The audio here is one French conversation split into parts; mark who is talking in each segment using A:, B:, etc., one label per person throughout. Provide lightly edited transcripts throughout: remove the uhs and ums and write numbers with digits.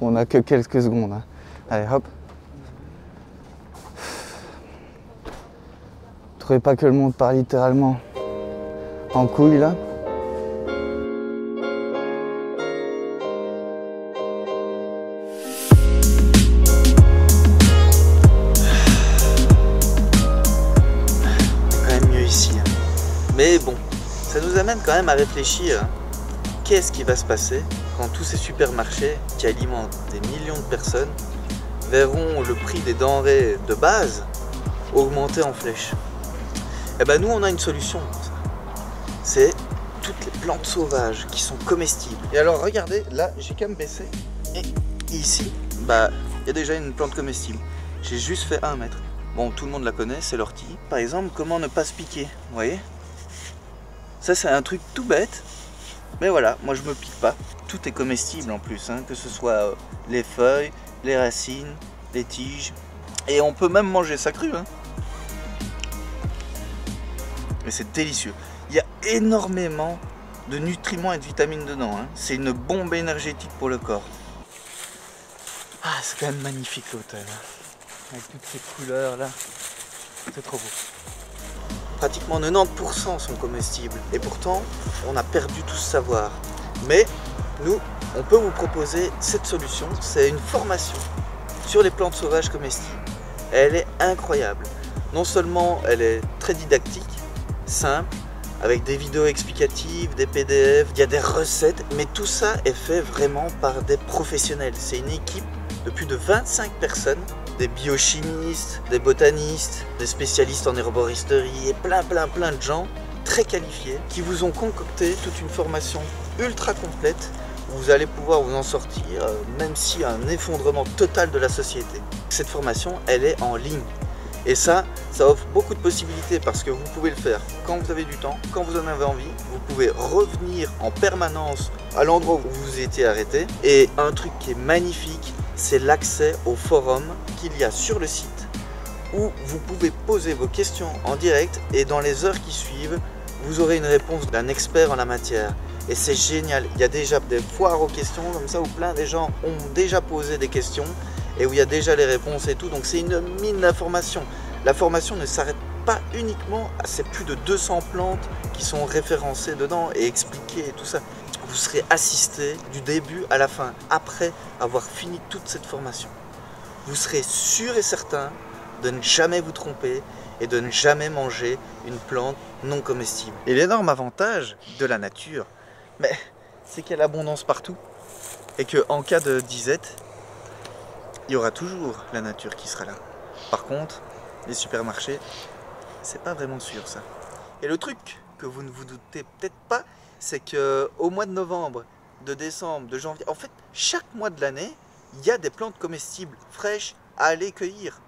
A: On n'a que quelques secondes. Hein. Allez, hop. Trouvez pas que le monde part littéralement en couille là?
B: C'est quand même mieux ici. Hein. Mais bon, ça nous amène quand même à réfléchir. Qu'est-ce qui va se passer quand tous ces supermarchés qui alimentent des millions de personnes verront le prix des denrées de base augmenter en flèche? Eh ben nous on a une solution pour ça. C'est toutes les plantes sauvages qui sont comestibles. Et alors regardez, là j'ai qu'à me baisser. Et ici, bah il y a déjà une plante comestible. J'ai juste fait 1 mètre. Bon, tout le monde la connaît, c'est l'ortie. Par exemple, comment ne pas se piquer, vous voyez? Ça c'est un truc tout bête. Mais voilà, moi je me pique pas. Tout est comestible en plus, hein, que ce soit les feuilles, les racines, les tiges. Et on peut même manger ça cru. Hein. Mais c'est délicieux. Il y a énormément de nutriments et de vitamines dedans. Hein. C'est une bombe énergétique pour le corps. Ah, c'est quand même magnifique l'hôtel. Hein. Avec toutes ces couleurs là. C'est trop beau. Pratiquement 90% sont comestibles et pourtant on a perdu tout ce savoir. Mais nous, on peut vous proposer cette solution, c'est une formation sur les plantes sauvages comestibles. Elle est incroyable. Non seulement elle est très didactique, simple, avec des vidéos explicatives, des PDF, il y a des recettes, mais tout ça est fait vraiment par des professionnels. C'est une équipe de plus de 25 personnes, des biochimistes, des botanistes, des spécialistes en herboristerie et plein de gens très qualifiés qui vous ont concocté toute une formation ultra complète où vous allez pouvoir vous en sortir même s'il y a un effondrement total de la société. Cette formation, elle est en ligne et ça offre beaucoup de possibilités parce que vous pouvez le faire quand vous avez du temps, quand vous en avez envie. Vous pouvez revenir en permanence à l'endroit où vous étiez arrêté et un truc qui est magnifique, c'est l'accès au forum qu'il y a sur le site où vous pouvez poser vos questions en direct et dans les heures qui suivent, vous aurez une réponse d'un expert en la matière. Et c'est génial, il y a déjà des foires aux questions comme ça où plein de gens ont déjà posé des questions et où il y a déjà les réponses et tout. Donc c'est une mine d'informations. La formation ne s'arrête pas uniquement à ces plus de 200 plantes qui sont référencées dedans et expliquées et tout ça. Vous serez assisté du début à la fin, après avoir fini toute cette formation. Vous serez sûr et certain de ne jamais vous tromper et de ne jamais manger une plante non comestible. Et l'énorme avantage de la nature, c'est qu'il y a l'abondance partout et qu'en cas de disette, il y aura toujours la nature qui sera là. Par contre, les supermarchés, c'est pas vraiment sûr ça. Et le truc que vous ne vous doutez peut-être pas, c'est qu'au mois de novembre, de décembre, de janvier, en fait, chaque mois de l'année, il y a des plantes comestibles fraîches à aller cueillir.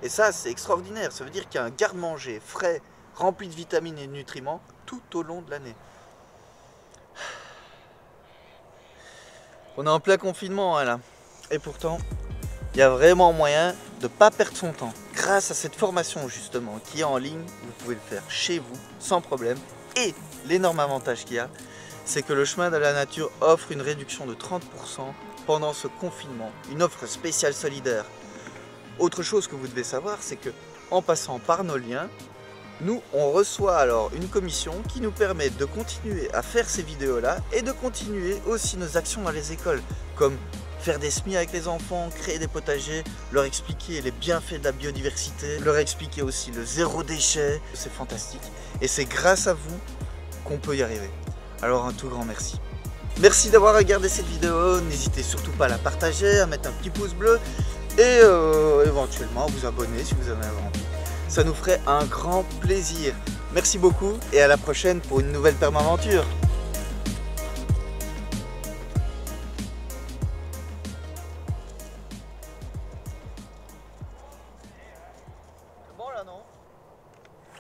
B: Et ça, c'est extraordinaire. Ça veut dire qu'il y a un garde-manger frais, rempli de vitamines et de nutriments tout au long de l'année. On est en plein confinement, hein, là. Et pourtant, il y a vraiment moyen de ne pas perdre son temps. Grâce à cette formation, justement, qui est en ligne, vous pouvez le faire chez vous, sans problème. Et l'énorme avantage qu'il y a, c'est que le chemin de la nature offre une réduction de 30% pendant ce confinement, une offre spéciale solidaire. Autre chose que vous devez savoir, c'est que en passant par nos liens, nous on reçoit alors une commission qui nous permet de continuer à faire ces vidéos-là et de continuer aussi nos actions dans les écoles, comme faire des semis avec les enfants, créer des potagers, leur expliquer les bienfaits de la biodiversité, leur expliquer aussi le zéro déchet. C'est fantastique et c'est grâce à vous qu'on peut y arriver. Alors un tout grand merci. Merci d'avoir regardé cette vidéo, n'hésitez surtout pas à la partager, à mettre un petit pouce bleu et éventuellement à vous abonner si vous en avez envie. Ça nous ferait un grand plaisir. Merci beaucoup et à la prochaine pour une nouvelle permaventure.